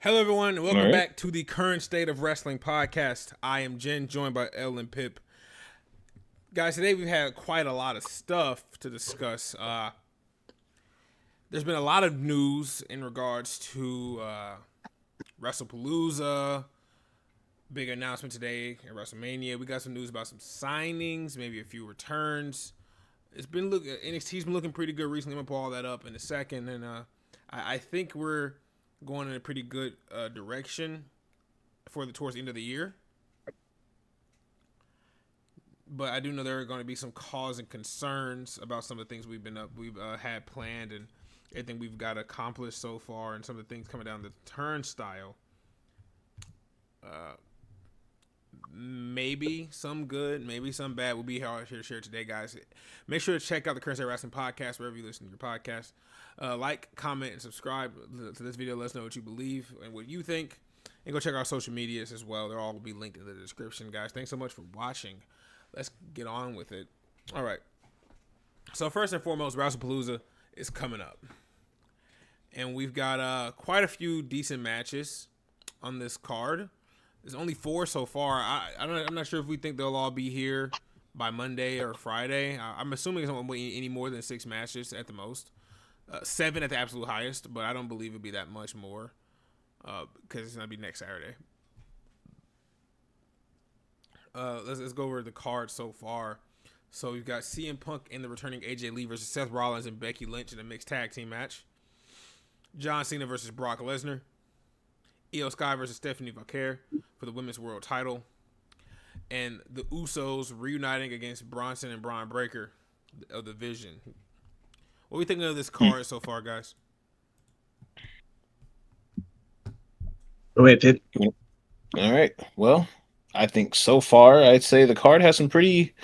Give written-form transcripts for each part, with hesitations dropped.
Hello, everyone, and All welcome right. back to the Current State of Wrestling podcast. I am Jen, joined by Elle and Pip. Guys, today we've had quite a lot of stuff to discuss. There's been a lot of news in regards to WrestlePalooza, big announcement today at WrestleMania. We got some news about some signings, maybe a few returns. NXT's been looking pretty good recently. I'm gonna pull all that up in a second, and I think we're going in a pretty good direction towards the end of the year. But I do know there are going to be some cause and concerns about some of the things we've had planned and everything we've got accomplished so far, and some of the things coming down the turnstile. Maybe some good, maybe some bad. We'll be here to share today, guys. Make sure to check out the Current State Wrestling podcast wherever you listen to your podcast. Like, comment, and subscribe to this video. Let us know what you believe and what you think. And go check our social medias as well. They'll all be linked in the description, guys. Thanks so much for watching. Let's get on with it. All right. So first and foremost, WrestlePalooza is coming up. And we've got quite a few decent matches on this card. There's only 4 so far. I'm not sure if we think they'll all be here by Monday or Friday. I'm assuming it's not any more than 6 matches at the most. 7 at the absolute highest, but I don't believe it'll be that much more because it's going to be next Saturday. Let's go over the card so far. So we've got CM Punk and the returning AJ Lee versus Seth Rollins and Becky Lynch in a mixed tag team match. John Cena versus Brock Lesnar. Io Sky versus Stephanie Vaquer for the women's world title. And the Usos reuniting against Bronson and Braun Breaker of the Vision. What are we thinking of this card so far, guys? Go ahead, Pip. All right. Well, I think so far I'd say the card has some pretty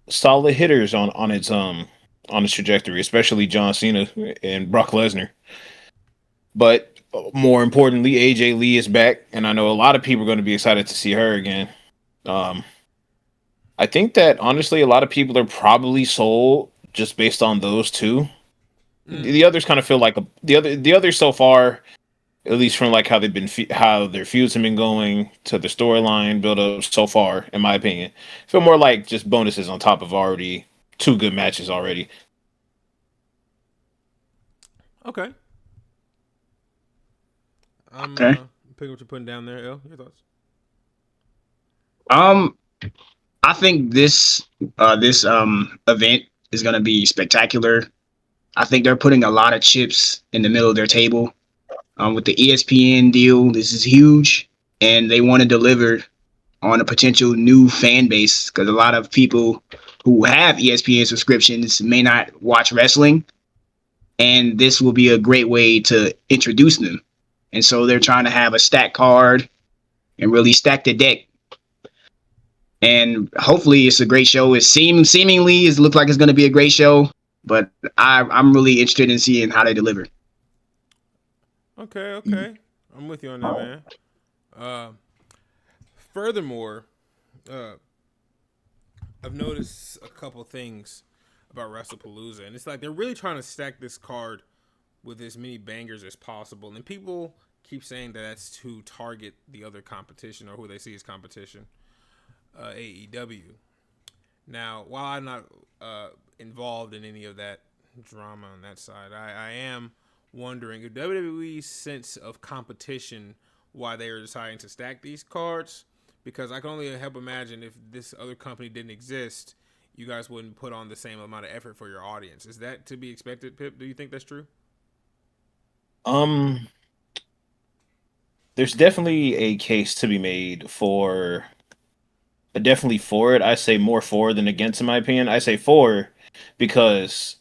solid hitters on its trajectory, especially John Cena and Brock Lesnar. But more importantly, AJ Lee is back, and I know a lot of people are going to be excited to see her again. I think that honestly, a lot of people are probably sold just based on those two. The others kind of feel like the others so far, at least from like how how their feuds have been going to the storyline build up so far, in my opinion, feel more like just bonuses on top of already 2 good matches already. Okay. I'm Okay. picking what you're putting down there, El. Your thoughts? Um, I think this event is gonna be spectacular. I think they're putting a lot of chips in the middle of their table. With the ESPN deal, this is huge, and they want to deliver on a potential new fan base because a lot of people who have ESPN subscriptions may not watch wrestling, and this will be a great way to introduce them. And so they're trying to have a stack card and really stack the deck. And hopefully it's a great show. Seemingly it looks like it's going to be a great show, but I'm really interested in seeing how they deliver. Okay. I'm with you on that, man. Furthermore, I've noticed a couple things about WrestlePalooza, and it's like they're really trying to stack this card with as many bangers as possible. And people keep saying that that's to target the other competition or who they see as competition, AEW. Now, while I'm not involved in any of that drama on that side, I am wondering if WWE's sense of competition, why they are deciding to stack these cards, because I can only help imagine if this other company didn't exist, you guys wouldn't put on the same amount of effort for your audience. Is that to be expected, Pip? Do you think that's true? Um, there's definitely a case to be made for, definitely for it. I say more for than against, in my opinion. I say for because,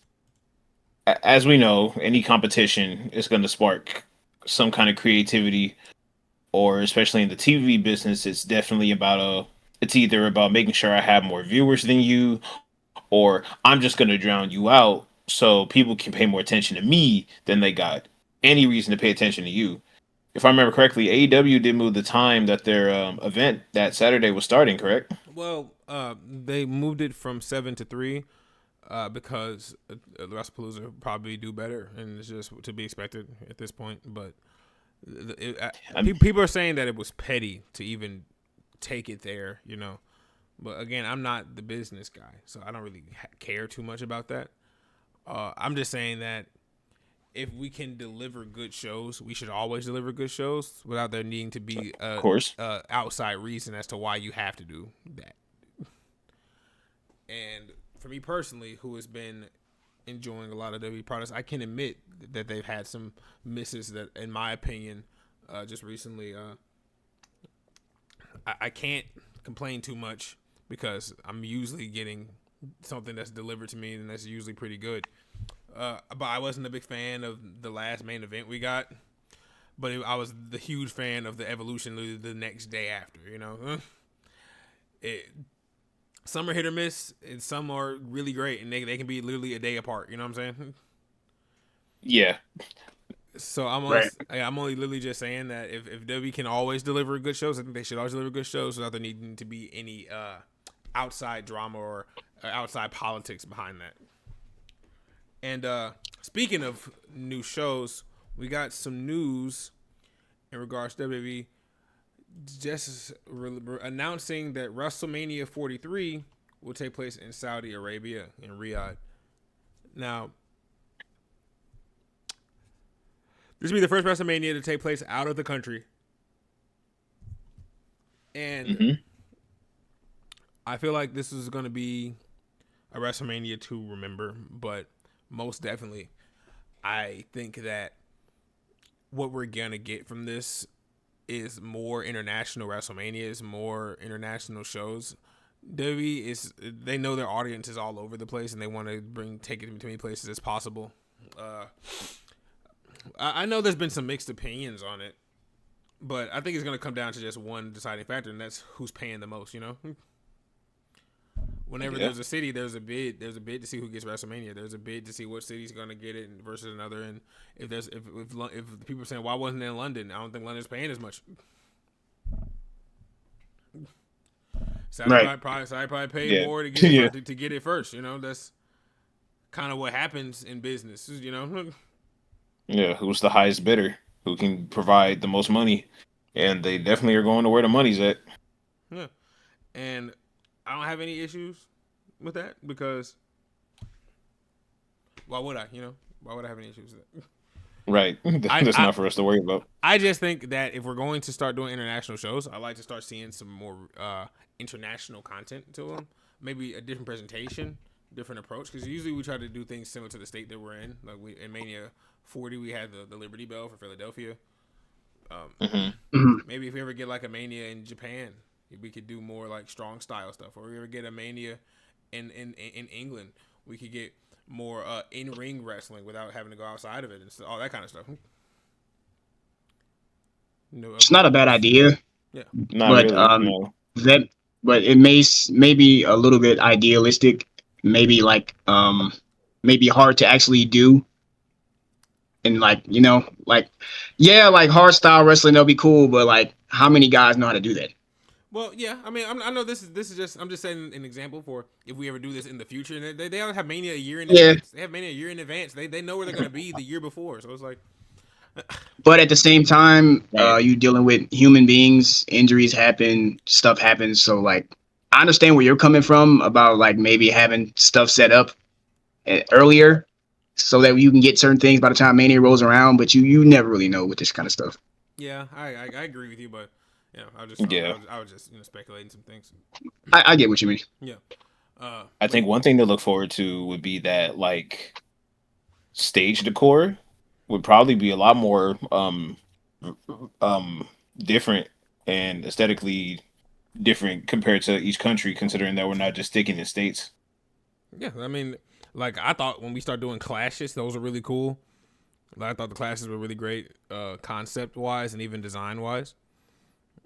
as we know, any competition is going to spark some kind of creativity, or especially in the TV business, it's either about making sure I have more viewers than you, or I'm just going to drown you out so people can pay more attention to me than they got any reason to pay attention to you. If I remember correctly, AEW did move the time that their event that Saturday was starting, correct? Well, they moved it from 7 to 3 because the WrestlePalooza probably do better, and it's just to be expected at this point. But People are saying that it was petty to even take it there, you know. But again, I'm not the business guy, so I don't really care too much about that. I'm just saying that if we can deliver good shows, we should always deliver good shows without there needing to be Of course. a outside reason as to why you have to do that. And for me personally, who has been enjoying a lot of WWE products, I can admit that they've had some misses that, in my opinion, just recently, I can't complain too much because I'm usually getting something that's delivered to me and that's usually pretty good. But I wasn't a big fan of the last main event we got, but I was the huge fan of the Evolution the next day after, you know. Some are hit or miss, and some are really great, and they can be literally a day apart. You know what I'm saying? Yeah. So I'm only literally just saying that if WWE can always deliver good shows, I think they should always deliver good shows without there needing to be any outside drama or outside politics behind that. And speaking of new shows, we got some news in regards to WWE. Just announcing that WrestleMania 43 will take place in Saudi Arabia, in Riyadh. Now, this will be the first WrestleMania to take place out of the country. And I feel like this is going to be a WrestleMania to remember, but most definitely, I think that what we're going to get from this is more international WrestleManias, more international shows. WWE they know their audience is all over the place and they want to take it to as many places as possible. I know there's been some mixed opinions on it, but I think it's going to come down to just one deciding factor, and that's who's paying the most, you know? Whenever there's a city, there's a bid to see who gets WrestleMania. There's a bid to see what city's going to get it versus another. And if people are saying, why wasn't it in London? I don't think London's paying as much. Saudi probably paid more to get it to get it first. You know, that's kind of what happens in business. You know. Yeah, who's the highest bidder? Who can provide the most money? And they definitely are going to where the money's at. Yeah, and I don't have any issues with that because why would I? You know, why would I have any issues with that? Right. That's not for us to worry about. I just think that if we're going to start doing international shows, I like to start seeing some more international content to them. Maybe a different presentation, different approach. Because usually we try to do things similar to the state that we're in. Like in Mania 40, we had the Liberty Bell for Philadelphia. Maybe if we ever get like a Mania in Japan, we could do more like strong style stuff. Or we ever get a Mania in England, we could get more in-ring wrestling without having to go outside of it and all that kind of stuff. No, it's not a bad idea. Yeah, not really. No. But it may be a little bit idealistic. Maybe maybe hard to actually do. And like hard style wrestling, that'll be cool. But like, how many guys know how to do that? Well, yeah. I mean, I know this is just. I'm just setting an example for if we ever do this in the future. And they don't have Mania a year in advance. They have Mania a year in advance. They know where they're going to be the year before. So it's like. But at the same time, you dealing with human beings. Injuries happen. Stuff happens. So like, I understand where you're coming from about like maybe having stuff set up earlier so that you can get certain things by the time Mania rolls around. But you never really know with this kind of stuff. Yeah, I agree with you, but. Yeah, I was just speculating some things. I get what you mean. Yeah, I think one thing to look forward to would be that like stage decor would probably be a lot more different and aesthetically different compared to each country, considering that we're not just sticking to states. Yeah, I mean, like I thought when we start doing clashes, those are really cool. Like, I thought the clashes were really great, concept wise and even design wise.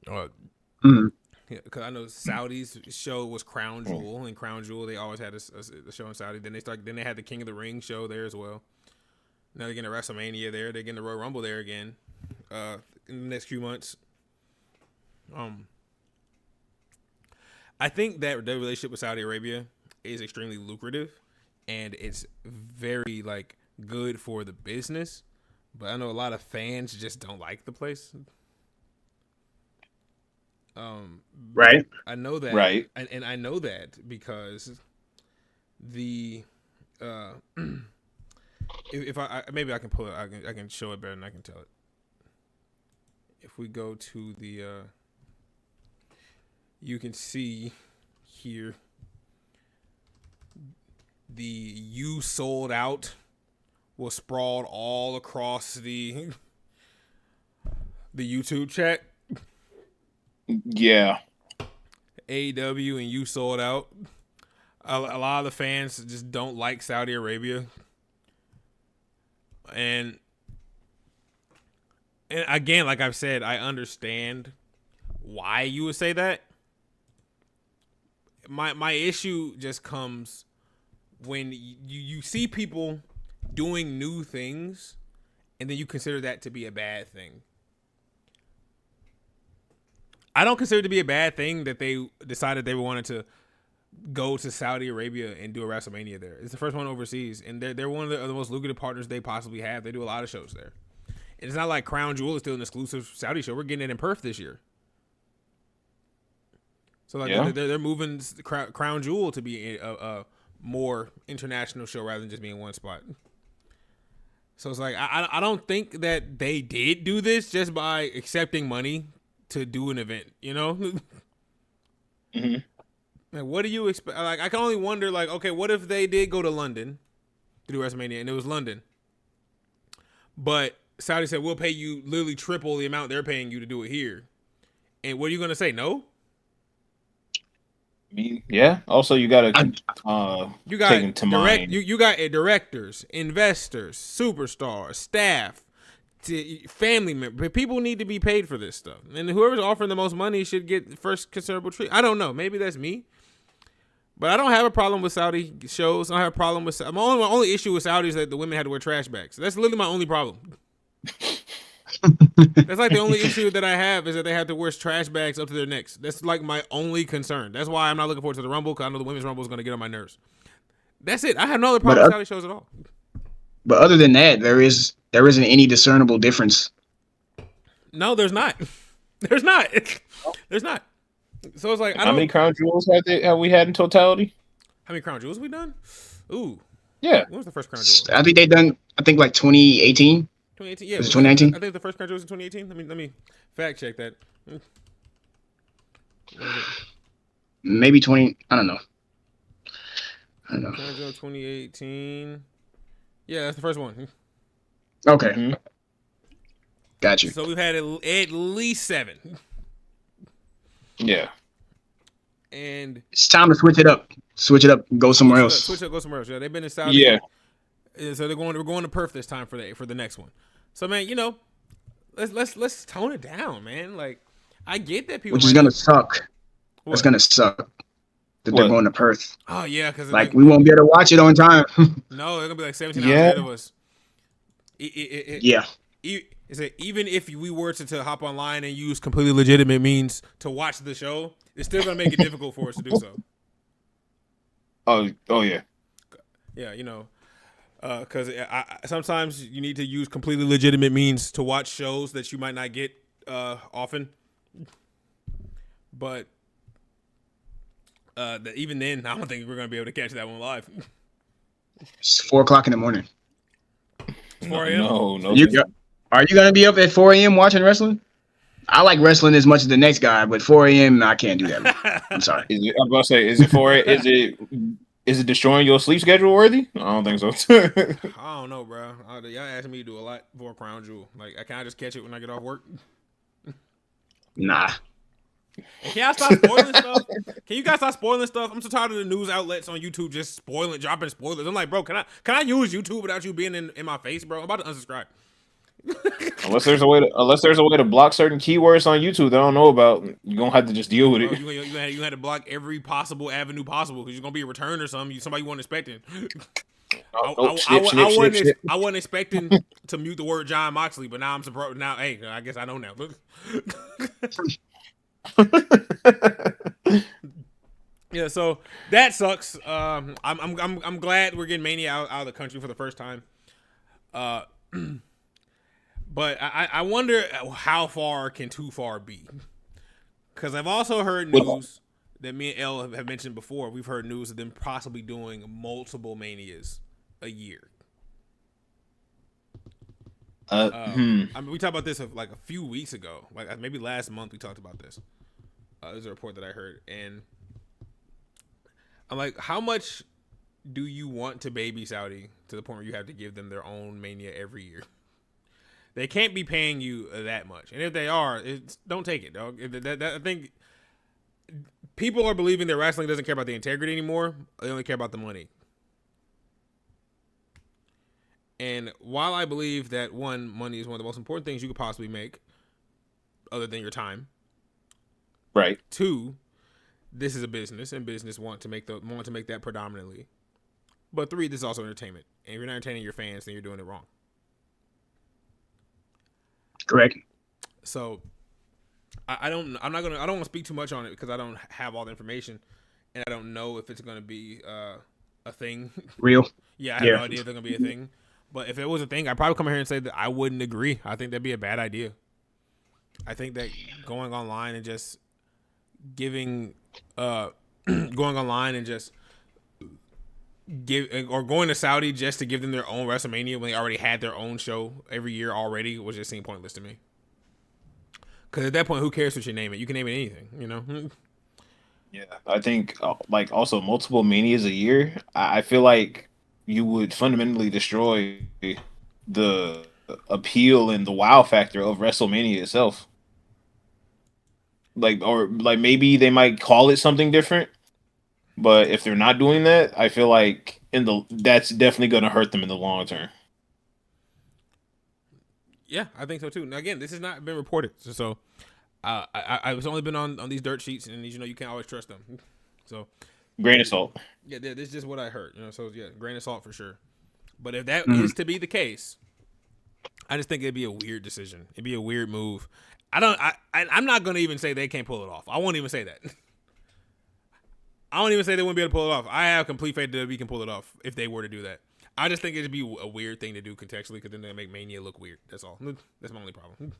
Yeah, because I know Saudi's show was Crown Jewel, and Crown Jewel they always had a show in Saudi. Then they had the King of the Ring show there as well. Now they're getting a WrestleMania there. They're getting the Royal Rumble there again in the next few months. I think that the relationship with Saudi Arabia is extremely lucrative, and it's very like good for the business. but I know a lot of fans just don't like the place. Right. I know that, Right. and I know that because the if I maybe I can pull it, I can show it better than I can tell it. If we go to the you can see here the "you sold out" was sprawled all across the YouTube chat. Yeah. AEW and "you sold out." A lot of the fans just don't like Saudi Arabia, and again, like I've said, I understand why you would say that. My issue just comes when you see people doing new things, and then you consider that to be a bad thing. I don't consider it to be a bad thing that they decided they wanted to go to Saudi Arabia and do a WrestleMania there. It's the first one overseas, and they're one of the most lucrative partners they possibly have. They do a lot of shows there. And it's not like Crown Jewel is still an exclusive Saudi show. We're getting it in Perth this year. So like they're moving Crown Jewel to be a more international show rather than just being one spot. So it's like I don't think that they did do this just by accepting money to do an event, you know? Mm-hmm. Like, what do you expect? Like, I can only wonder, like, okay, what if they did go to London to do WrestleMania, and it was London, but Saudi said, we'll pay you literally triple the amount they're paying you to do it here. And what are you going to say? No? Yeah. Also, you got to take into mind. You got directors, investors, superstars, staff, family members. People need to be paid for this stuff. And whoever's offering the most money should get first considerable treat. I don't know. Maybe that's me. But I don't have a problem with Saudi shows. I don't have a problem with... My only issue with Saudi is that the women had to wear trash bags. That's literally my only problem. That's like the only issue that I have is that they have to wear trash bags up to their necks. That's like my only concern. That's why I'm not looking forward to the Rumble, because I know the women's Rumble is going to get on my nerves. That's it. I have no other problem with Saudi shows at all. But other than that, there isn't any discernible difference. No, there's not. There's not. There's not. So it's like, how many Crown Jewels have we had in totality? How many Crown Jewels we done? Ooh. Yeah. When was the first Crown Jewel? I think they done. I think like 2018. 2018. Yeah. Was it 2019? I think the first Crown Jewel was in 2018. Let me fact check that. Maybe 20. I don't know. Crown Jewel 2018. Yeah, that's the first one. Okay. Mm-hmm. Got you. So we've had at least 7. Yeah. And it's time to switch it up. Switch it up. Go somewhere else. Switch it up. Go somewhere else. Yeah, they've been in Saudi. Yeah. So we're going to Perth this time for the next one. So man, you know, let's tone it down, man. Like, I get that people. Which is gonna suck. It's gonna suck that they're going to Perth. Oh yeah, because like we won't be able to watch it on time. No, they're gonna be like 17 hours ahead of us. Yeah. Even if we were to hop online and use completely legitimate means to watch the show, it's still gonna make it difficult for us to do so. Oh yeah. Yeah, you know, because sometimes you need to use completely legitimate means to watch shows that you might not get often. But even then, I don't think we're gonna be able to catch that one live. It's 4:00 in the morning. 4 a.m. No. Are you gonna be up at 4 a.m. watching wrestling? I like wrestling as much as the next guy, but 4 a.m. I can't do that. I'm sorry. I'm about to say, is it destroying your sleep schedule worthy? I don't think so. I don't know, bro. Y'all asking me to do a lot for a Crown Jewel. Like, can I just catch it when I get off work? Nah. Can y'all stop spoiling stuff? Can you guys stop spoiling stuff? I'm so tired of the news outlets on YouTube just dropping spoilers. I'm like, bro, can I use YouTube without you being in my face, bro? I'm about to unsubscribe. Unless there's a way to block certain keywords on YouTube that I don't know about, you're gonna have to just deal with it. Bro, you had to block every possible avenue possible because you're gonna be a return or something. Somebody you weren't expecting. I wasn't expecting to mute the word John Moxley, but now I'm surprised. Now, hey, I guess I know now. Yeah, so that sucks. I'm glad we're getting Mania out of the country for the first time. But I wonder how far can too far be? Because I've also heard news that me and Elle have mentioned before. We've heard news of them possibly doing multiple Manias a year. I mean, we talked about this like a few weeks ago, like maybe last month. We talked about this. There's a report that I heard, and I'm like, how much do you want to baby Saudi to the point where you have to give them their own Mania every year? They can't be paying you that much, and if they are, don't take it, dog. I think people are believing that wrestling doesn't care about the integrity anymore. They only care about the money. And while I believe that money is one of the most important things you could possibly make, other than your time, right? 2, this is a business, and business want to make that predominantly. But 3, this is also entertainment, and if you're not entertaining your fans, then you're doing it wrong. Correct. So I don't want to speak too much on it because I don't have all the information, and I don't know if it's going to be a thing. Real? Yeah, I have no idea if it's going to be a thing. But if it was a thing, I'd probably come here and say that I wouldn't agree. I think that'd be a bad idea. I think that going online and just going online and just going to Saudi just to give them their own WrestleMania when they already had their own show every year already would just seem pointless to me. Because at that point, who cares what you name it? You can name it anything, you know? Yeah, I think like also multiple Manias a year. I feel like you would fundamentally destroy the appeal and the wow factor of WrestleMania itself. Like, or like maybe they might call it something different, but if they're not doing that, I feel like that's definitely going to hurt them in the long term. Yeah, I think so too. Now again, this has not been reported, so I've only been on these dirt sheets, and you can't always trust them. So grain of salt. Yeah, this is just what I heard. So yeah, grain of salt for sure. But if that is to be the case, I just think it'd be a weird decision. It'd be a weird move. I'm not gonna even say they can't pull it off. I won't even say that. I won't even say they wouldn't be able to pull it off. I have complete faith that we can pull it off if they were to do that. I just think it'd be a weird thing to do contextually because then they make Mania look weird. That's all. That's my only problem.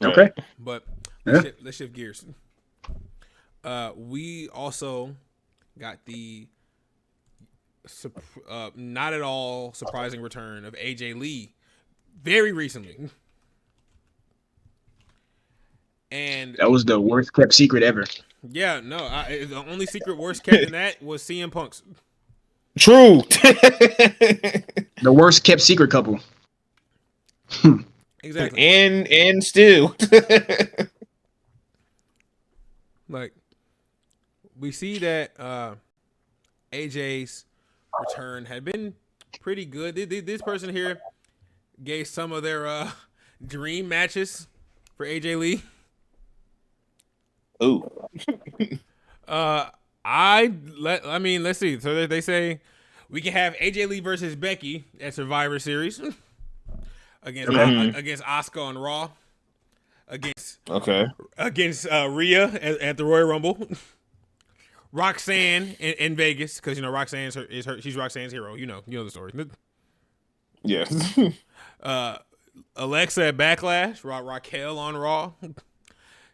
Okay. But let's shift gears. We also got the not at all surprising return of AJ Lee very recently. And that was the worst kept secret ever. Yeah, no. The only secret worse kept than that was CM Punk's. True. The worst kept secret couple. Exactly. And still. Like, we see that AJ's return had been pretty good. This person here gave some of their dream matches for AJ Lee. Ooh. Let's see. So they say we can have AJ Lee versus Becky at Survivor Series against Asuka on Raw, against Rhea at the Royal Rumble, Roxanne in Vegas because Roxanne she's Roxanne's hero. You know the story. Yeah. Alexa at Backlash, Raquel on Raw.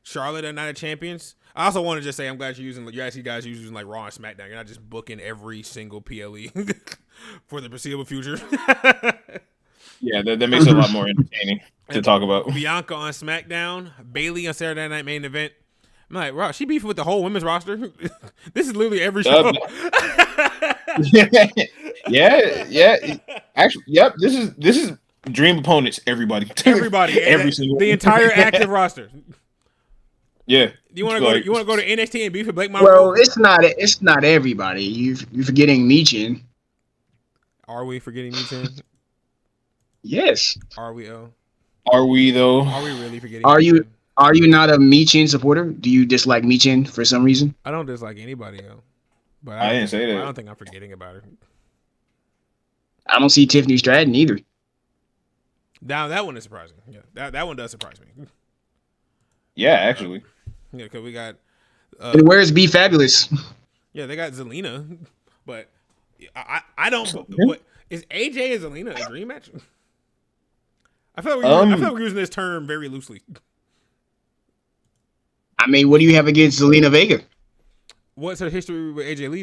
Charlotte at Night of Champions. I also want to just say I'm glad you're actually guys using like Raw and SmackDown. You're not just booking every single PLE for the foreseeable future. Yeah, that makes it a lot more entertaining to talk about. Bianca on SmackDown, Bayley on Saturday Night Main Event. I'm like, wow, she beefing with the whole women's roster. This is literally every show. Yeah. Actually, yep. This is dream opponents. Everybody, every single the entire active roster. Yeah. You want to go to NXT and beef with Blake Monroe? Well, it's not everybody. You're forgetting Michin. Are we forgetting Michin? Yes. Are we? Are we though? Are we really forgetting? Are you not a Michin supporter? Do you dislike Michin for some reason? I don't dislike anybody else. But I didn't say that. I don't think I'm forgetting about her. I don't see Tiffany Stratton either. Now that one is surprising. Yeah, that one does surprise me. Yeah, actually. Yeah, because we got. And where's B Fabulous? Yeah, they got Zelina, but I don't. Is AJ and Zelina a dream match? I feel like we're using this term very loosely. I mean, what do you have against Zelina Vega? What's her history with AJ Lee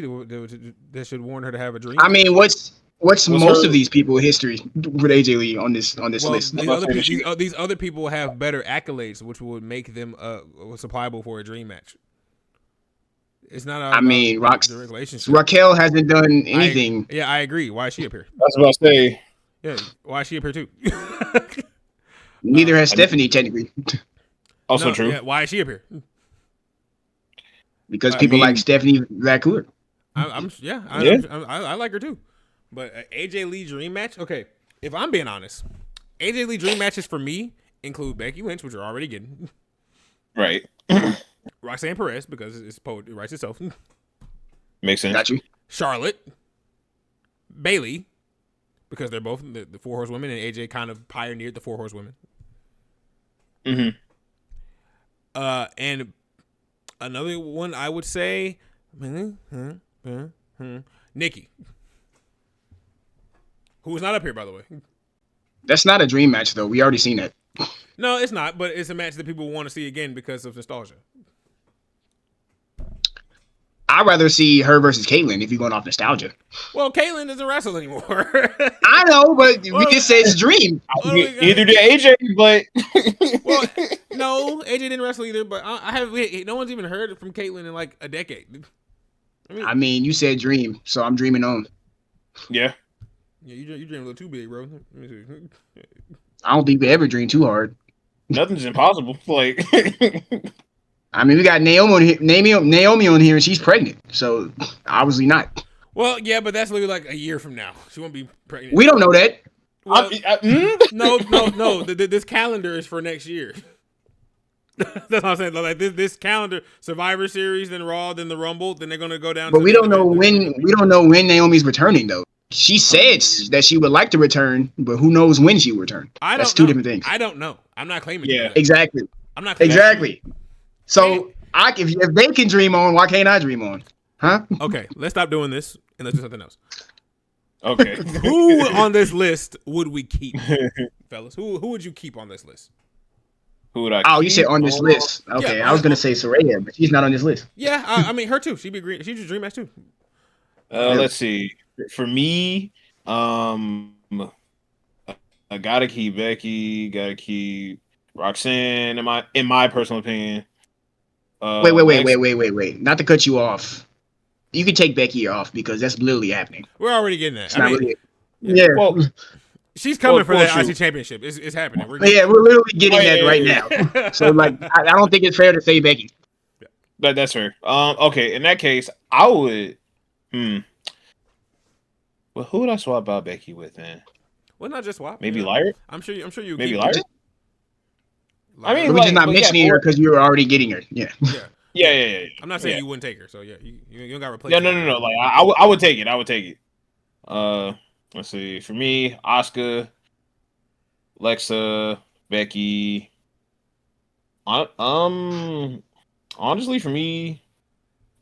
that should warn her to have a dream? I mean, what's most her... of these people's history with AJ Lee on this list? These other people have better accolades, which would make them supplyable for a dream match. It's not. I mean, Raquel hasn't done anything. I agree. Why is she up here? That's what I say. Yeah, why is she up here too? Neither has Stephanie technically. Also true. Yeah, why is she up here? Because people like Stephanie Vancouver. I like her too. But AJ Lee dream match. Okay, if I'm being honest, AJ Lee dream matches for me include Becky Lynch, which we're already getting. Right. Roxanne Perez, because it writes itself. Makes sense. Got you. Charlotte, Bailey, because they're both the Four Horsewomen, and AJ kind of pioneered the Four Horsewomen. Mm-hmm. And another one I would say, Nikki, who was not up here, by the way. That's not a dream match, though. We already seen that. No, it's not, but it's a match that people want to see again because of nostalgia. I'd rather see her versus Caitlyn if you're going off nostalgia. Well, Caitlyn doesn't wrestle anymore. I know, but we just said it's a dream. Either did AJ, but well, no, AJ didn't wrestle either. But no one's even heard from Caitlyn in like a decade. I mean, you said dream, so I'm dreaming on. Yeah. Yeah, you dream a little too big, bro. Let me see. I don't think we ever dream too hard. Nothing's impossible. Like, I mean, we got Naomi on here, and she's pregnant, so obviously not. Well, yeah, but that's literally like a year from now. She won't be pregnant. We don't know that. Well, no. This calendar is for next year. That's what I'm saying. Like this calendar, Survivor Series, then Raw, then the Rumble, then they're gonna go down. But we don't know when. We don't know when Naomi's returning, though. She said that she would like to return, but who knows when she will return? That's two different things. I don't know. I'm not claiming. Yeah, exactly. I'm not claiming exactly. So if they can dream on, why can't I dream on? Huh? Okay, let's stop doing this and let's do something else. Okay. Who on this list would we keep, fellas? Who would you keep on this list? Who would I? Oh, you said on this list. Okay, yeah, I was gonna say Saraya, but she's not on this list. Yeah, I mean her too. She'd be green. She'd just dream match too. Let's see. For me, I gotta keep Becky. Gotta keep Roxanne. In my personal opinion. Wait. Not to cut you off. You can take Becky off because that's literally happening. We're already getting that. Yeah. Well, she's coming for that IC championship. It's happening. We're literally getting that right now. So I don't think it's fair to say Becky. Yeah. That's fair. Okay. In that case, I would. Well, who would I swap out Becky with then? Well, not just swap. Maybe Lyra. I'm sure you. Maybe Lyra. I mean, we're just not mentioning her because you're already getting her. Yeah. Yeah. I'm not saying you wouldn't take her. So yeah, you don't got to replace. No. Like I would take it. Let's see. For me, Asuka, Alexa, Becky. Honestly, for me,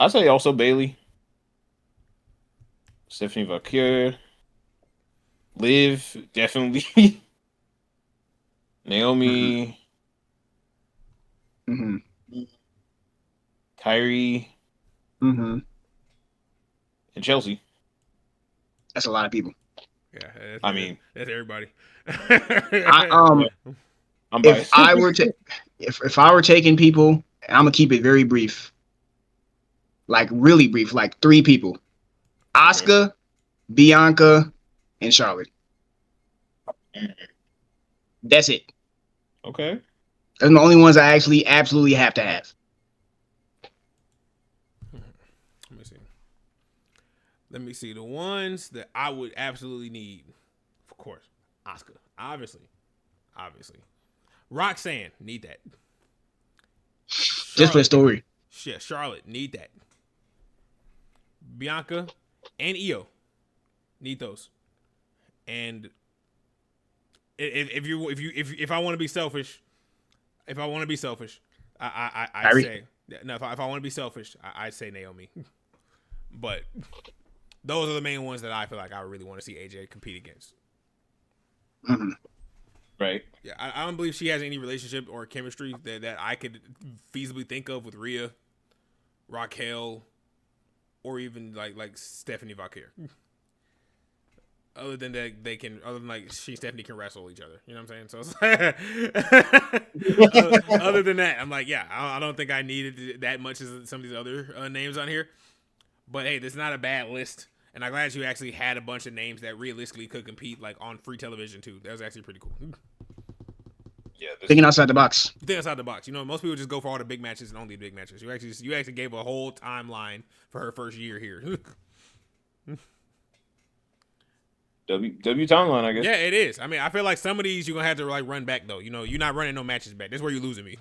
I'd say also Bailey, Stephanie Vaquer, Liv, definitely, Naomi. Kyrie, and Chelsea. That's a lot of people. Yeah, that's everybody. I'm biased. If I were taking people, I'm gonna keep it very brief, like really brief, like 3 people: Asuka, Bianca, and Charlotte. That's it. Okay. Those are the only ones I actually absolutely have to have. Let me see the ones that I would absolutely need. Of course, Asuka, obviously. Roxanne, need that. Charlotte, just for the story. Yeah, Charlotte, need that. Bianca and Io, need those. And if I want to be selfish, I say no. If I want to be selfish, I say Naomi. But those are the main ones that I feel like I really want to see AJ compete against. Mhm. Right. Yeah, I don't believe she has any relationship or chemistry that I could feasibly think of with Rhea, Raquel, or even like Stephanie Valkyrie. Other than that, she and Stephanie can wrestle each other. You know what I'm saying? So it's other than that, I'm like, yeah, I don't think I needed that much as some of these other names on here. But hey, this is not a bad list, and I'm glad you actually had a bunch of names that realistically could compete like on free television too. That was actually pretty cool. Yeah. Thinking outside the box. Think outside the box. You know, most people just go for all the big matches and only big matches. You actually gave a whole timeline for her first year here. W timeline, I guess. Yeah, it is. I mean, I feel like some of these you're gonna have to like run back though. You know, you're not running no matches back. That's where you're losing me.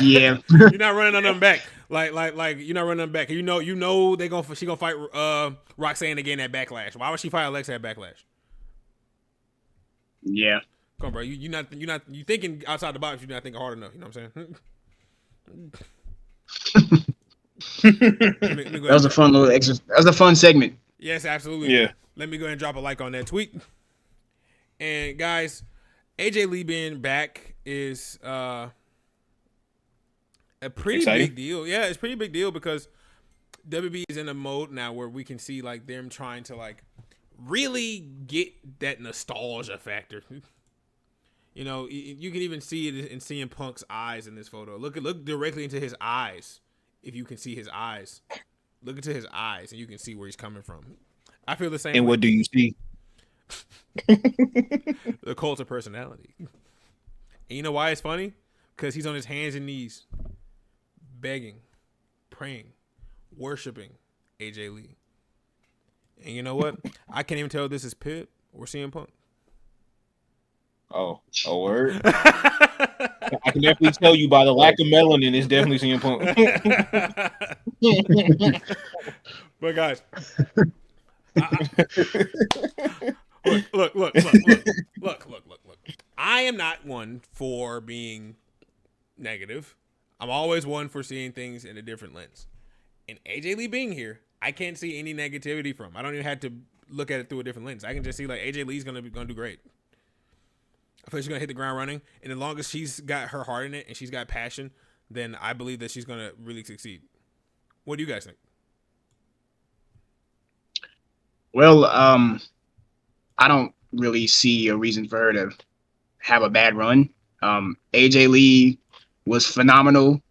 Yeah. You're not running on them back. Like you're not running them back. She gonna fight Roxanne again at Backlash. Why would she fight Alexa at Backlash? Yeah. Come on, bro. You thinking outside the box. You're not thinking hard enough. You know what I'm saying? That was a fun little exercise. That was a fun segment. Yes, absolutely. Yeah. Let me go ahead and drop a like on that tweet. And guys, AJ Lee being back is a pretty exciting. big deal. Yeah, it's a pretty big deal because WB is in a mode now where we can see like them trying to like really get that nostalgia factor. You know, you can even see it in CM Punk's eyes in this photo. Look directly into his eyes. If you can see his eyes, look into his eyes and you can see where he's coming from. I feel the same. And way. what do you see? The cult of personality. And you know why it's funny? Because he's on his hands and knees, begging, praying, worshiping AJ Lee. And you know what? I can't even tell if this is Pip or CM Punk. Oh, a word. I can definitely tell you by the lack of melanin, it's definitely CM Punk. But guys, look. I am not one for being negative. I'm always one for seeing things in a different lens. And AJ Lee being here, I can't see any negativity from. I don't even have to look at it through a different lens. I can just see like AJ Lee's gonna do great. I feel like she's gonna hit the ground running, and as long as she's got her heart in it and she's got passion, then I believe that she's gonna really succeed. What do you guys think? Well, I don't really see a reason for her to have a bad run. AJ Lee was phenomenal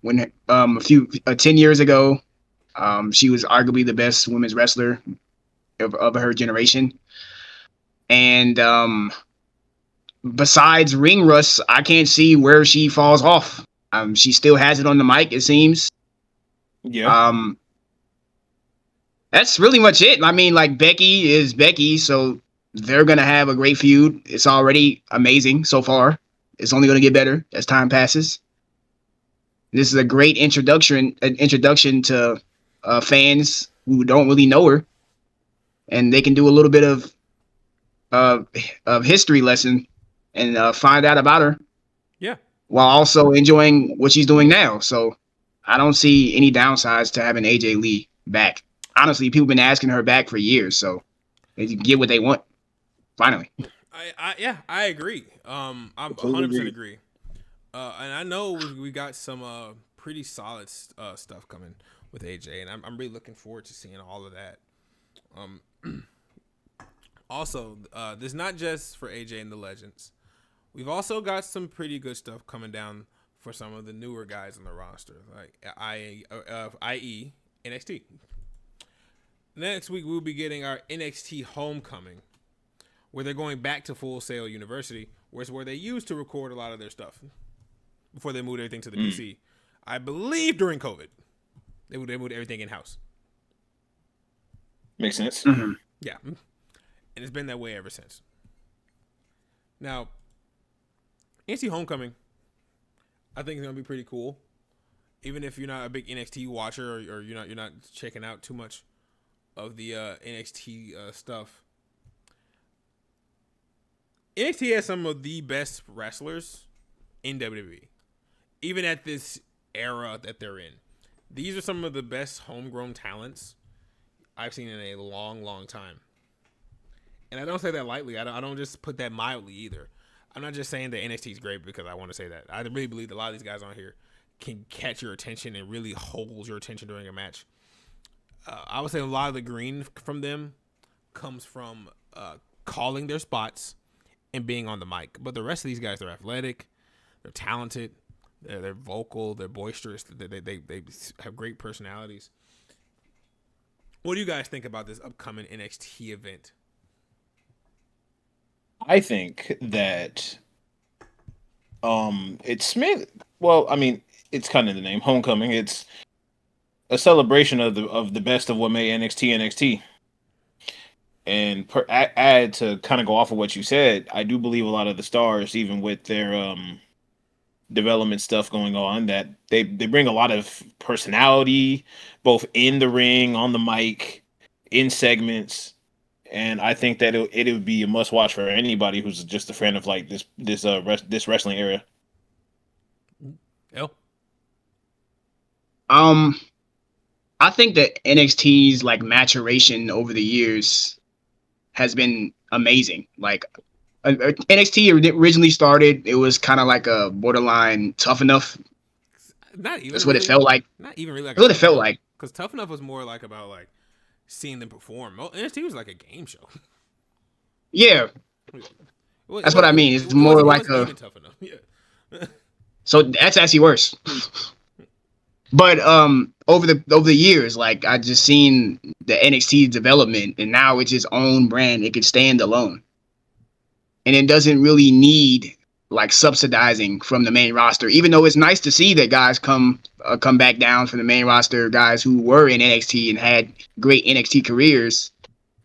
when 10 years ago. She was arguably the best women's wrestler of her generation. And besides ring rust, I can't see where she falls off. She still has it on the mic, it seems. Yeah. That's really much it. I mean, like Becky is Becky, so they're gonna have a great feud. It's already amazing so far. It's only gonna get better as time passes. This is a great introduction to fans who don't really know her, and they can do a little bit of history lesson and find out about her. Yeah. While also enjoying what she's doing now. So I don't see any downsides to having AJ Lee back. Honestly, people have been asking her back for years, so they get what they want. Finally. I agree. I'm 100% agree. And I know we got some pretty solid stuff coming with AJ, and I'm really looking forward to seeing all of that. Also, this is not just for AJ and the Legends. We've also got some pretty good stuff coming down for some of the newer guys on the roster, like i.e. NXT. Next week, we'll be getting our NXT Homecoming, where they're going back to Full Sail University, where they used to record a lot of their stuff before they moved everything to the DC. I believe during COVID, they moved everything in-house. Makes sense. Mm-hmm. Yeah. And it's been that way ever since. Now, NXT Homecoming, I think it's going to be pretty cool. Even if you're not a big NXT watcher or you're not checking out too much of the NXT stuff. NXT has some of the best wrestlers in WWE. Even at this era that they're in. These are some of the best homegrown talents I've seen in a long, long time. And I don't say that lightly. I don't just put that mildly either. I'm not just saying that NXT is great because I want to say that. I really believe that a lot of these guys on here can catch your attention and really hold your attention during a match. I would say a lot of the green from them comes from calling their spots and being on the mic. But the rest of these guys, they're athletic, they're talented, they're vocal, they're boisterous, they have great personalities. What do you guys think about this upcoming NXT event? I think that it's well, I mean, it's kind of the name, Homecoming. It's a celebration of the best of what made NXT. And add to kind of go off of what you said, I do believe a lot of the stars, even with their development stuff going on, that they bring a lot of personality, both in the ring, on the mic, in segments. And I think that it would be a must watch for anybody who's just a fan of like this wrestling era. L? I think that NXT's like maturation over the years has been amazing. Like NXT originally started, it was kind of like a borderline Tough Enough. Not even. That's really, what it felt like. Not even really. Like That's what it felt like. Because Tough Enough was more like about like seeing them perform. NXT was like a game show. Yeah, that's what I mean. It's more like a Tough Enough. Yeah. So that's actually worse. But over the years, like I just seen the NXT development, and now it's its own brand. It could stand alone, and it doesn't really need like subsidizing from the main roster. Even though it's nice to see that guys come back down from the main roster, guys who were in NXT and had great NXT careers,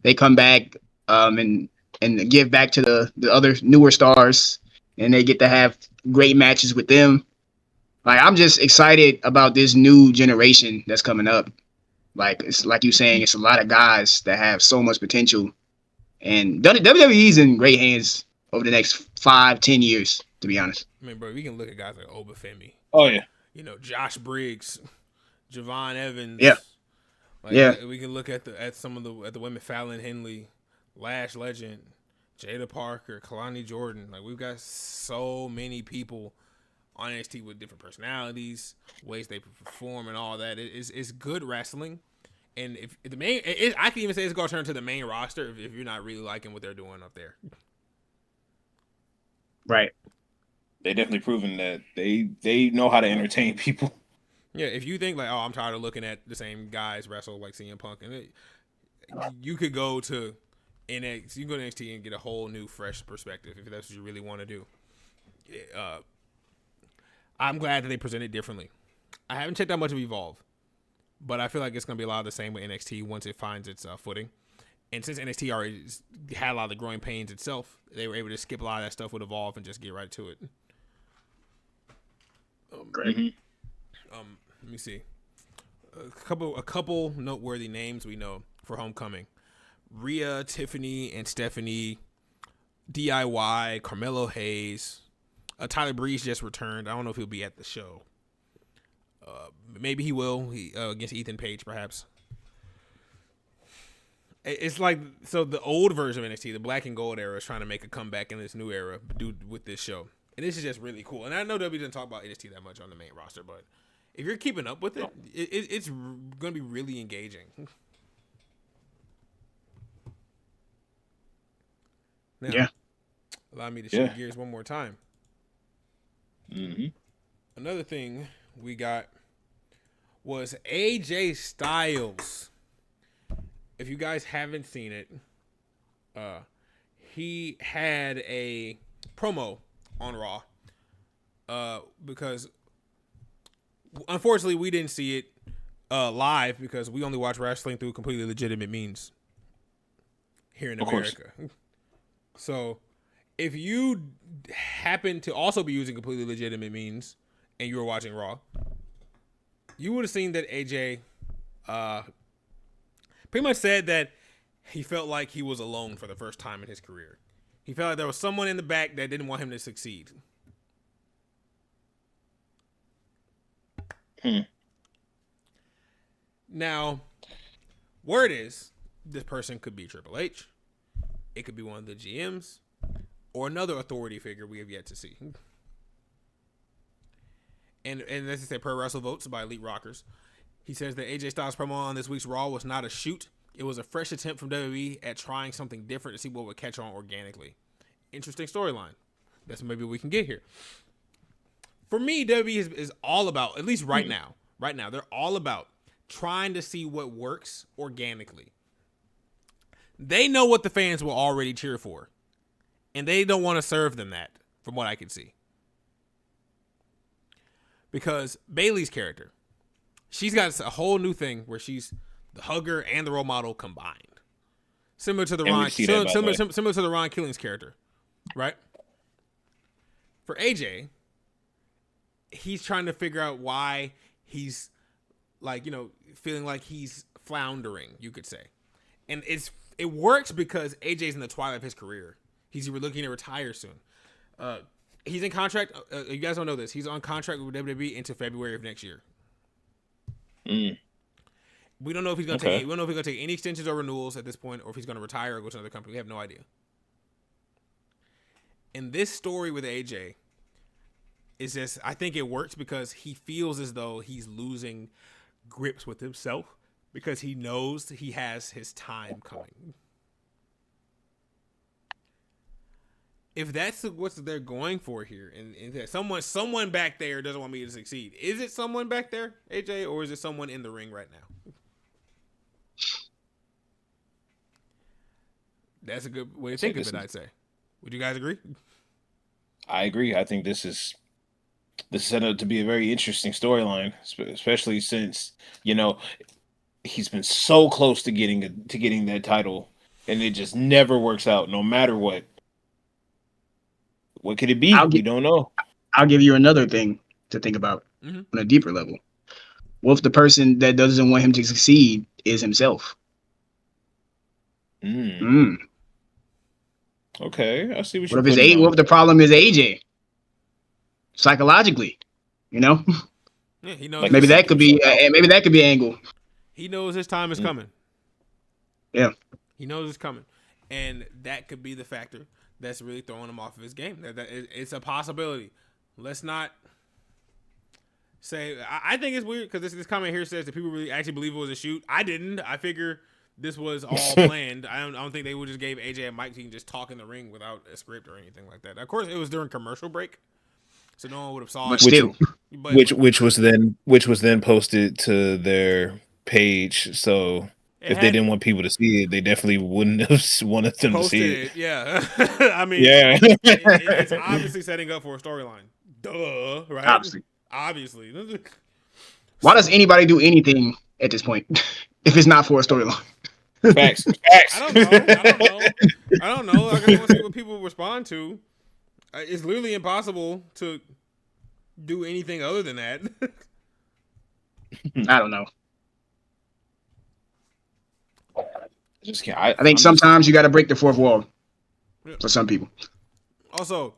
they come back and give back to the other newer stars, and they get to have great matches with them. Like I'm just excited about this new generation that's coming up. Like it's like you saying, it's a lot of guys that have so much potential, and WWE's in great hands over the next 5-10 years. To be honest, I mean, bro, we can look at guys like Obafemi. Oh yeah, Josh Briggs, Javon Evans. Yeah, yeah. We can look at some of the women, Fallon Henley, Lash Legend, Jada Parker, Kalani Jordan. Like we've got so many people on NXT with different personalities, ways they perform, and all that. It's good wrestling, and if the main, I can even say it's going to turn to the main roster if you're not really liking what they're doing up there. right. They definitely proven that they know how to entertain people. Yeah, if you think like, oh, I'm tired of looking at the same guys wrestle like CM Punk, and you could go to NXT, you can go to NXT and get a whole new, fresh perspective if that's what you really want to do. I'm glad that they present it differently. I haven't checked out much of Evolve, but I feel like it's going to be a lot of the same with NXT once it finds its footing. And since NXT already had a lot of the growing pains itself, they were able to skip a lot of that stuff with Evolve and just get right to it. Great. Let me see. A couple noteworthy names we know for Homecoming. Rhea, Tiffany, and Stephanie, DIY, Carmelo Hayes. Tyler Breeze just returned. I don't know if he'll be at the show. Maybe he will. Against Ethan Page, perhaps. It's like, so the old version of NXT, the black and gold era, is trying to make a comeback in this new era with this show. And this is just really cool. And I know W doesn't talk about NXT that much on the main roster, but if you're keeping up with it, it's going to be really engaging. Now, Yeah. Allow me to shift gears one more time. Mm-hmm. Another thing we got was AJ Styles. If you guys haven't seen it, he had a promo on Raw because unfortunately we didn't see it live because we only watch wrestling through completely legitimate means here in America. So if you happen to also be using completely legitimate means and you were watching Raw, you would have seen that AJ pretty much said that he felt like he was alone for the first time in his career. He felt like there was someone in the back that didn't want him to succeed. Now, Word is, this person could be Triple H. It could be one of the GMs or another authority figure we have yet to see. And as I say, per Wrestle Votes by Elite Rockers, he says that AJ Styles' promo on this week's Raw was not a shoot. It was a fresh attempt from WWE at trying something different to see what would catch on organically. Interesting storyline. That's maybe what we can get here. For me, WWE is all about, at least right now, they're all about trying to see what works organically. They know what the fans will already cheer for, and they don't want to serve them that, from what I can see. Because Bayley's character, she's got a whole new thing where she's the hugger and the role model combined. Similar to the Ron Killings character, right? For AJ, he's trying to figure out why he's feeling like he's floundering, you could say. And it works because AJ's in the twilight of his career. He's looking to retire soon. He's in contract. You guys don't know this. He's on contract with WWE into February of next year. We don't know if he's going to take. We don't know if he's going to take any extensions or renewals at this point, or if he's going to retire or go to another company. We have no idea. And this story with AJ is just, I think it works because he feels as though he's losing grips with himself because he knows he has his time coming. If that's what they're going for here, and that someone back there doesn't want me to succeed, is it someone back there, AJ, or is it someone in the ring right now? That's a good way to think of it, I'd say. Would you guys agree? I agree. I think this is set up to be a very interesting storyline, especially since, he's been so close to getting that title, and it just never works out, no matter what. What could it be? We don't know. I'll give you another thing to think about on a deeper level. What if the person that doesn't want him to succeed is himself? Okay, I see what you're putting on. What if the problem is AJ? Psychologically, Yeah, he knows. Maybe that could be. Maybe that could be an angle. He knows his time is coming. Yeah, he knows it's coming, and that could be the factor that's really throwing him off of his game. It's a possibility. Let's not say. I think it's weird because this comment here says that people really actually believe it was a shoot. I didn't. I figure this was all planned. I don't think they would just gave AJ a mic so he can just talk in the ring without a script or anything like that. Of course, it was during commercial break, so no one would have saw it. Which was then posted to their page. So if they didn't want people to see it, they definitely wouldn't have wanted them to see it. Yeah, I mean, it's obviously setting up for a storyline. Duh, right? Obviously. Why does anybody do anything at this point if it's not for a storyline? Facts. I don't know. Like, I want to see what people respond to. It's literally impossible to do anything other than that. I don't know. Just can't. I think sometimes you got to break the fourth wall for some people. Also,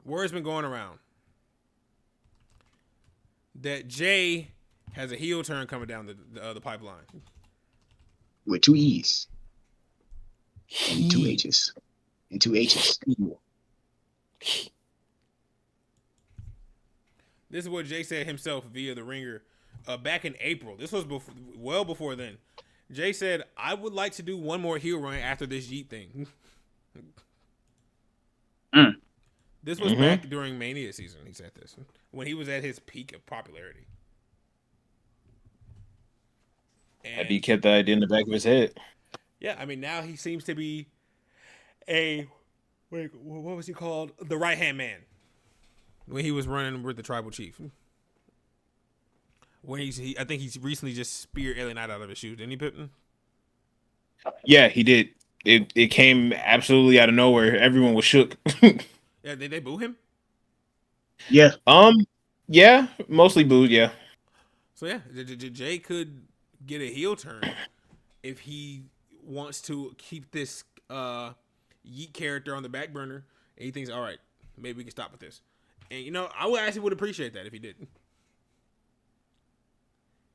word's been going around that Jay has a heel turn coming down the pipeline with 2 E's and 2 H's and 2 H's. This is what Jay said himself via the Ringer back in April. This was well before then. Jay said, "I would like to do one more heel run after this Yeet thing." This was back during Mania season. He said this when he was at his peak of popularity. And he kept that idea in the back of his head. Yeah, I mean, now he seems to be what was he called? The right-hand man. When he was running with the tribal chief. I think he's recently just speared LA Knight out of his shoes, didn't he, Pippin? Yeah, he did. It came absolutely out of nowhere. Everyone was shook. Yeah, did they boo him? Yeah. Yeah, mostly booed. Yeah. So yeah, Jay could get a heel turn if he wants to keep this Yeet character on the back burner, and he thinks, all right, maybe we can stop with this. And I actually would appreciate that if he did.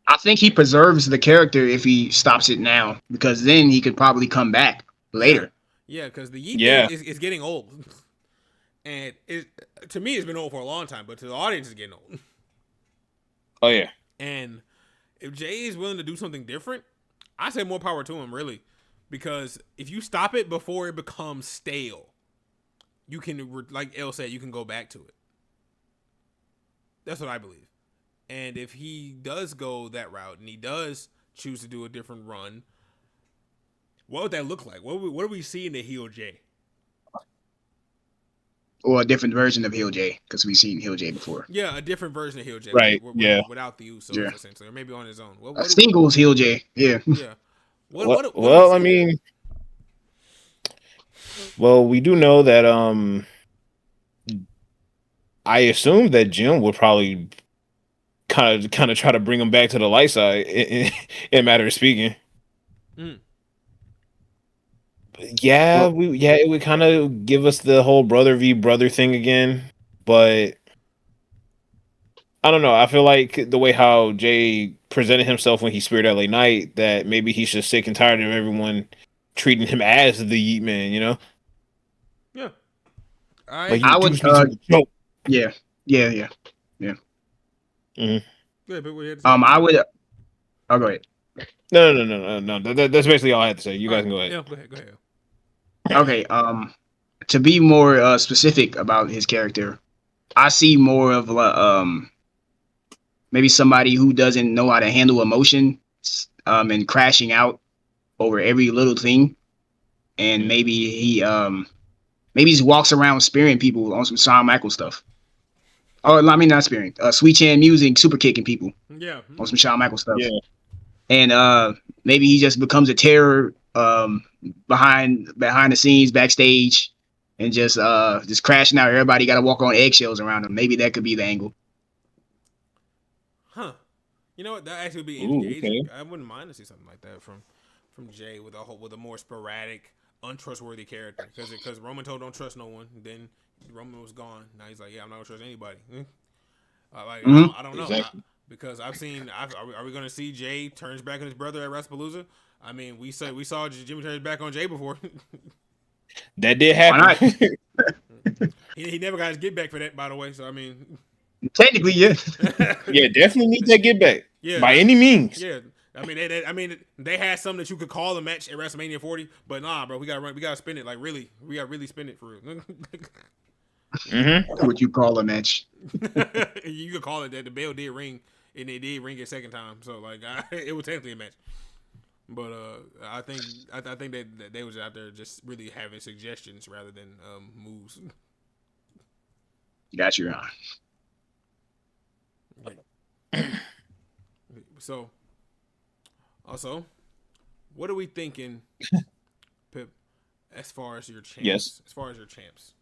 I think he preserves the character if he stops it now, because then he could probably come back later. Yeah, because the Yeet Yeah. thing is getting old, and to me it's been old for a long time, but to the audience it's getting old. Oh yeah. And if Jay is willing to do something different, I say more power to him, really, because if you stop it before it becomes stale, you can, like El said, you can go back to it. That's what I believe. And if he does go that route and he does choose to do a different run, what would that look like? What do we see in the heel Jay? Or a different version of Heel J, because we've seen Heel J before. Yeah, a different version of heel Jay, Right, yeah. without the Usos, Yeah. essentially, or maybe on his own. A singles Heel J, yeah. Yeah. What do we Well, see I there? mean, well, we do know that I assume that Jim would probably kind of try to bring him back to the light side in a matter of speaking. Mm. Yeah, it would kind of give us the whole brother v brother thing again, but I don't know. I feel like the way how Jay presented himself when he speared LA Knight, that maybe he's just sick and tired of everyone treating him as the Yeet Man, you know? Yeah. Like you I would, reduced me to a joke. yeah. Mhm. Yeah, but we had I would. Oh, go ahead. No. That's basically all I had to say. You guys can go ahead. Yeah, go ahead. Okay. To be more specific about his character, I see more of maybe somebody who doesn't know how to handle emotion, and crashing out over every little thing, and maybe he just walks around spearing people on some Shawn Michaels stuff. Oh, I mean not spearing, Sweet Chan Music super kicking people Yeah. on some Shawn Michaels stuff. Yeah. And maybe he just becomes a terror behind the scenes, backstage, and just crashing out. Everybody got to walk on eggshells around him. Maybe that could be the angle. Huh. You know what? That actually would be Ooh, engaging. okay. I wouldn't mind to see something like that from Jay with a more sporadic, untrustworthy character. Because Roman told don't trust no one. Then Roman was gone. Now he's like, yeah, I'm not gonna trust anybody. I don't know. Exactly. Because I've seen. Are we gonna see Jay turns back on his brother at WrestlePalooza? I mean, we saw Jimmy turns back on Jay before. That did happen. he never got his get back for that, by the way. So I mean, Technically, yeah. Yeah, definitely need that get back. Yeah, by any means. Yeah, I mean, they had something that you could call a match at WrestleMania 40, but nah, bro, we gotta spin it like really, we gotta really spin it for real. Mm-hmm. What you call a match? You could call it that. The bell did ring, and it did ring a second time, so like it was technically a match. But I think that they was out there just really having suggestions rather than moves. Got you, Ron. So, also, what are we thinking, Pip, as far as your champs? Yes. As far as your champs.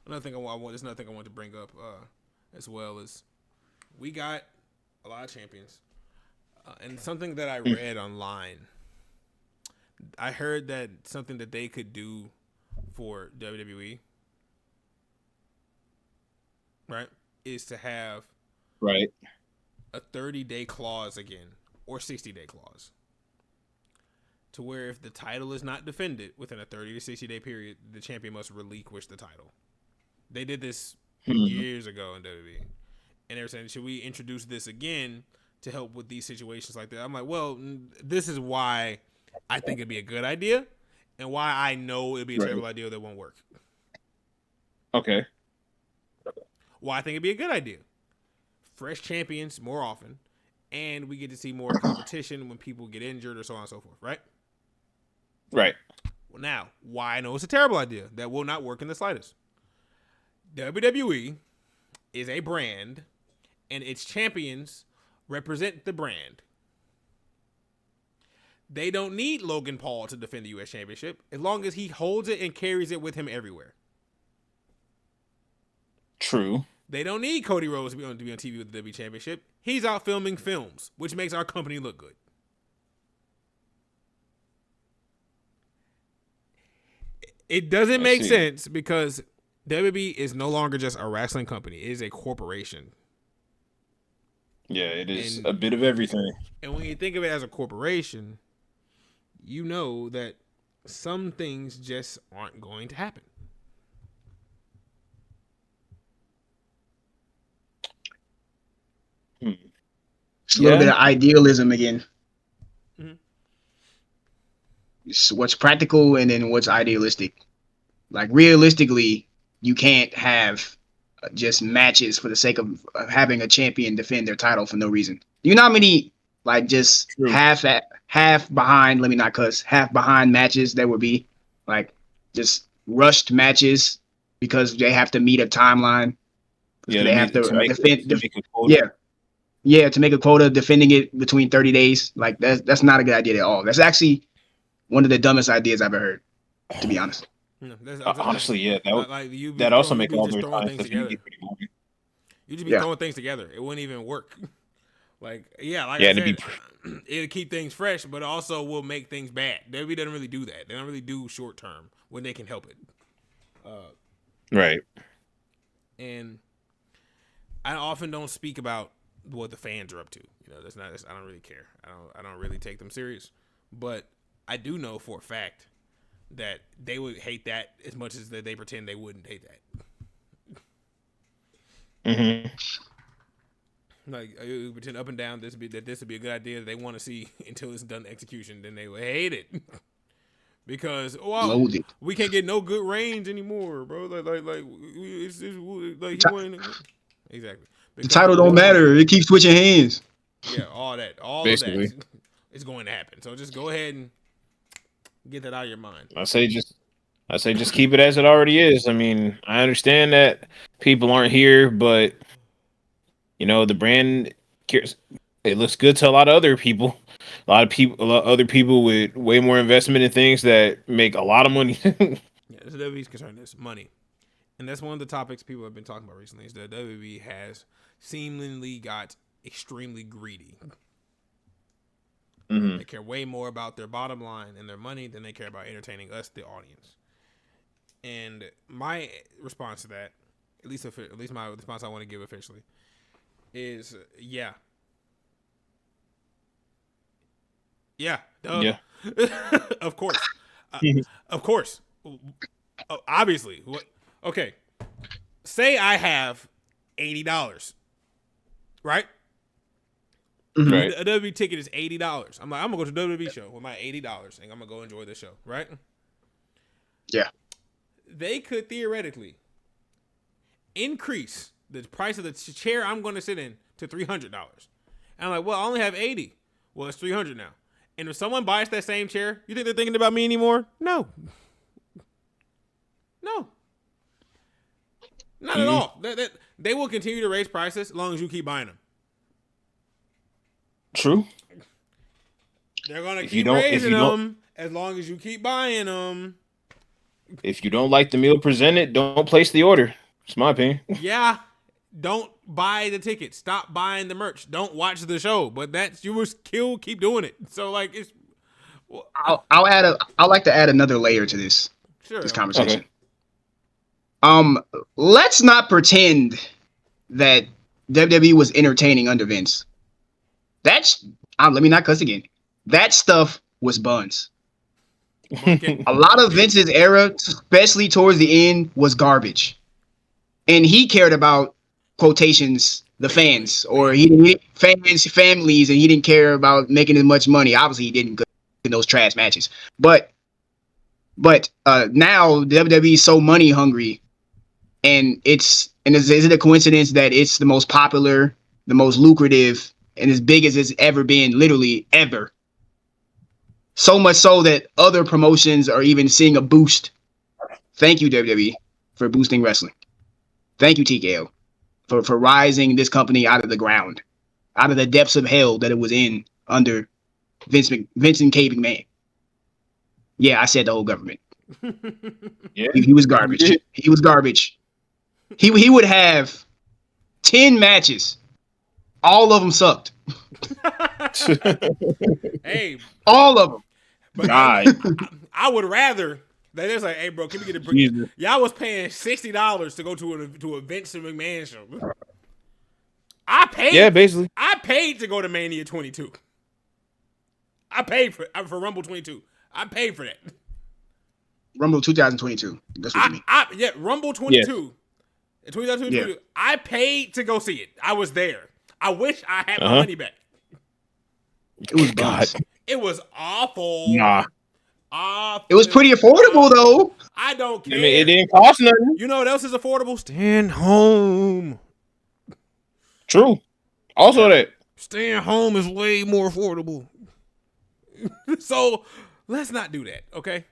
Another thing there's another thing I want to bring up as well is we got a lot of champions. And something that I read online, I heard that something that they could do for WWE, right, is to have Right. a 30-day clause again, or 60-day clause, to where if the title is not defended within a 30 to 60-day period, the champion must relinquish the title. They did this years ago in WWE, and they were saying, should we introduce this again to help with these situations like that? I'm like, well, this is why I think it'd be a good idea, and why I know it'd be a terrible idea that won't work. Okay. Why I think it'd be a good idea. Fresh champions more often, and we get to see more competition when people get injured or so on and so forth, right? Right. Well, now, why I know it's a terrible idea that will not work in the slightest. WWE is a brand, and its champions represent the brand. They don't need Logan Paul to defend the U.S. Championship as long as he holds it and carries it with him everywhere. True. They don't need Cody Rhodes to be on TV with the WWE Championship. He's out filming films, which makes our company look good. It doesn't make sense because WWE is no longer just a wrestling company. It is a corporation. Yeah, it is And- a bit of everything. And when you think of it as a corporation, you know that some things just aren't going to happen. It's a little bit of idealism again. Mhm. It's what's practical and then what's idealistic. Like realistically, you can't have just matches for the sake of having a champion defend their title for no reason. You know how many like just True. half behind, let me not cuss, half behind matches there would be, like just rushed matches because they have to meet a timeline. Yeah, They have to make defend. to make a quota. Yeah, to make a quota, defending it between 30 days. Like that's not a good idea at all. That's actually one of the dumbest ideas I've ever heard, to be honest. No, Honestly, yeah, like you be that also you make be all just their throwing time things stuff together. get pretty boring. You just be Yeah. throwing things together. It wouldn't even work. Like I Yeah, said, to it'll keep things fresh, but also will make things bad. WWE doesn't really do that. They don't really do short term when they can help it. Right. And I often don't speak about what the fans are up to. You know, I don't really care. I don't really take them serious. But I do know for a fact that they would hate that as much as they pretend they wouldn't hate that. Mm-hmm. Like you pretend up and down this would be a good idea that they want to see until it's done execution, then they would hate it. Because Loathe it. we can't get no good range anymore, bro. Like he won. Exactly. The title don't matter. It keeps switching hands. Yeah, all of Basically. that is going to happen. So just go ahead and get that out of your mind. I say just keep it as it already is. I mean, I understand that people aren't here, but the brand cares. It looks good to a lot of other people. A lot of other people with way more investment in things that make a lot of money. Yeah, this WWE's concern is money. And that's one of the topics people have been talking about recently is that WWE has seemingly got extremely greedy. Mm-hmm. They care way more about their bottom line and their money than they care about entertaining us, the audience. And my response to that, at least my response I want to give officially, is yeah. Yeah. Duh. Yeah. Of course. Of course. Obviously. What? Okay. Say I have $80, right? Right. A WWE ticket is $80. I'm like, I'm gonna go to a WWE show with my $80 and I'm gonna go enjoy the show, right? Yeah. They could theoretically increase the price of the chair I'm going to sit in to $300. And I'm like, well, I only have 80. Well, it's 300 now. And if someone buys that same chair, you think they're thinking about me anymore? No. No. Not at all. They will continue to raise prices as long as you keep buying them. True. They're going to keep raising them as long as you keep buying them. If you don't like the meal presented, don't place the order. It's my opinion. Yeah. Don't buy the ticket. Stop buying the merch. Don't watch the show. But you will keep doing it. So like it's. Well, I'd like to add another layer to this conversation. Okay. Let's not pretend that WWE was entertaining under Vince. Let me not cuss again. That stuff was buns. A lot of Vince's era, especially towards the end, was garbage. And he cared about quotations, the fans, or families, and he didn't care about making as much money. Obviously, he didn't in those trash matches. But now WWE is so money hungry, and is it a coincidence that it's the most popular, the most lucrative, and as big as it's ever been, literally ever? So much so that other promotions are even seeing a boost. Thank you, WWE, for boosting wrestling. Thank you, TKO, for rising this company out of the ground, out of the depths of hell that it was in under Vincent K. McMahon. Yeah, I said the whole government. Yeah, he was garbage. He was garbage. He would have 10 matches. All of them sucked. Hey, all of them. But I would rather they just like, hey, bro, can we get a break? Y'all was paying $60 to go to a Vince McMahon show. I paid. Yeah, basically. I paid to go to Mania 22. I paid for Rumble 22. I paid for that. Rumble 2022. That's what you mean. Yeah, Rumble 22. Yes. 2022. Yeah. I paid to go see it. I was there. I wish I had my money back. It was God. It was awful. Nah. Awful. It was pretty affordable though. I don't care. I mean, it didn't cost nothing. You know what else is affordable? Staying home. True. Also that. Staying home is way more affordable. So let's not do that, okay?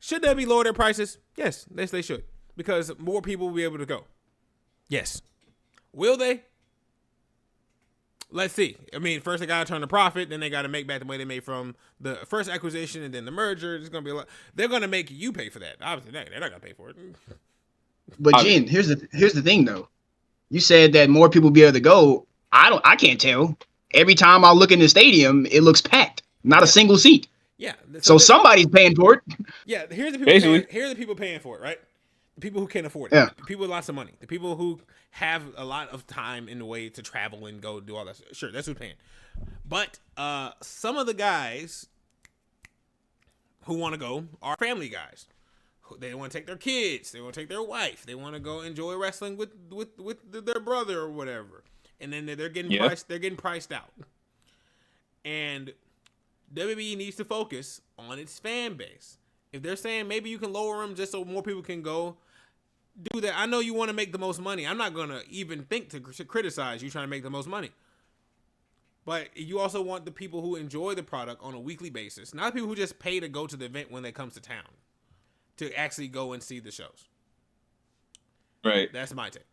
Should they be lower their prices? Yes, they should. Because more people will be able to go. Yes. Will they? Let's see. I mean, first they got to turn a profit, then they got to make back the money they made from the first acquisition and then the merger. It's going to be a lot. They're going to make you pay for that. Obviously, they're not going to pay for it. But Jen, here's the thing though. You said that more people will be able to go. I can't tell. Every time I look in the stadium, it looks packed. Not a single seat. Yeah. So somebody's paying for it. Yeah, here's the people paying for it, right? The people who can't afford it. Yeah. The people with lots of money. The people who have a lot of time in the way to travel and go do all that. Sure, that's who's paying. But some of the guys who want to go are family guys. They want to take their kids. They want to take their wife. They want to go enjoy wrestling with their brother or whatever. And then they're getting priced. They're getting priced out. And WWE needs to focus on its fan base. If they're saying maybe you can lower them just so more people can go, do that. I know you want to make the most money. I'm not going to even think to criticize you trying to make the most money. But you also want the people who enjoy the product on a weekly basis, not the people who just pay to go to the event when they comes to town, to actually go and see the shows. Right. That's my take.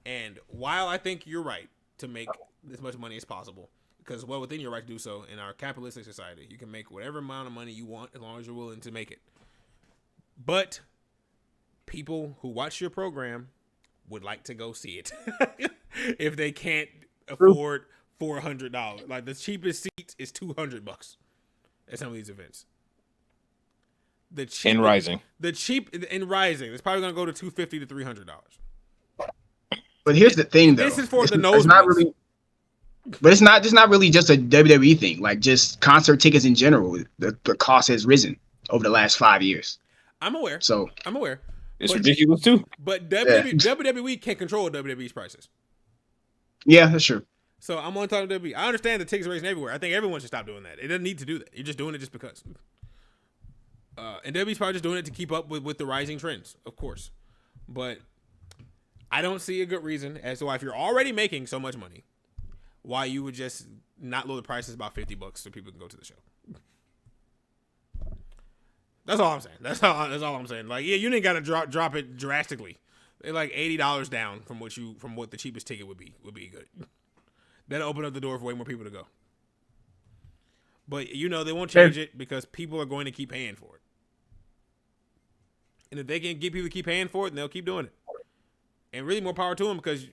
And while I think you're right to make as much money as possible, because well within your right to do so in our capitalistic society, you can make whatever amount of money you want as long as you're willing to make it. But people who watch your program would like to go see it if they can't afford $400. Like the cheapest seat is $200 at some of these events. In Rising. In Rising, it's probably gonna go to $250 to $300. But here's the thing, though. This is for the nose. But it's not really just a WWE thing. Like just concert tickets in general, the cost has risen over the last 5 years. I'm aware. It's ridiculous too. But WWE can't control WWE's prices. Yeah, that's true. So I'm on top of WWE. I understand the tickets are raising everywhere. I think everyone should stop doing that. It doesn't need to do that. You're just doing it just because. And WWE's probably just doing it to keep up with the rising trends, of course. But I don't see a good reason as to why, if you're already making so much money, why you would just not lower the prices about $50 so people can go to the show. That's all I'm saying. That's all I'm saying. Like, yeah, you didn't gotta drop it drastically. They're like $80 down from what the cheapest ticket would be good. That'll open up the door for way more people to go. But they won't change it because people are going to keep paying for it. And if they can get people to keep paying for it, then they'll keep doing it. And really more power to them because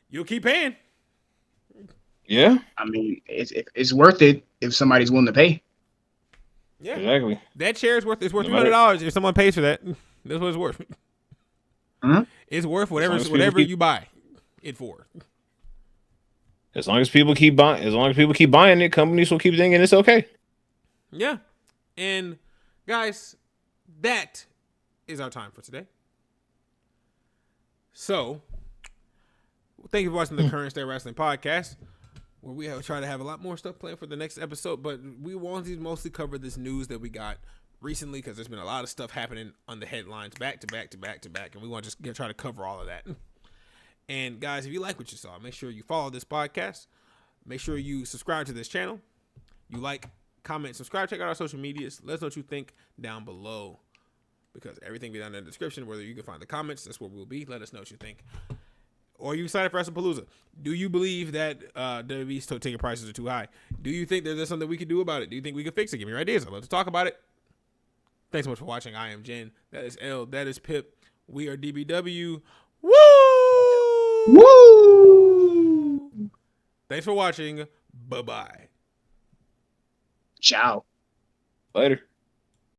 you'll keep paying. Yeah. I mean, it's worth it if somebody's willing to pay. Yeah. Exactly. That chair is worth $300 if someone pays for that. That's what it's worth. Mm-hmm. It's worth whatever you buy it for. As long as people keep buying it, companies will keep thinking it's okay. Yeah. And guys, that is our time for today. So, thank you for watching the Current State Wrestling Podcast, where we try to have a lot more stuff planned for the next episode, but we want to mostly cover this news that we got recently because there's been a lot of stuff happening on the headlines back to back, and we want to just try to cover all of that. And guys, if you like what you saw, make sure you follow this podcast. Make sure you subscribe to this channel. You like, comment, subscribe. Check out our social medias. Let us know what you think down below, because everything will be down in the description. Whether you can find the comments, that's where we'll be. Let us know what you think. Or you excited for WrestlePalooza? Do you believe that WWE's ticket prices are too high? Do you think there's something we can do about it? Do you think we can fix it? Give me your ideas. I'd love to talk about it. Thanks so much for watching. I am Jen. That is L. That is Pip. We are DBW. Woo! Woo! Thanks for watching. Bye-bye. Ciao. Later.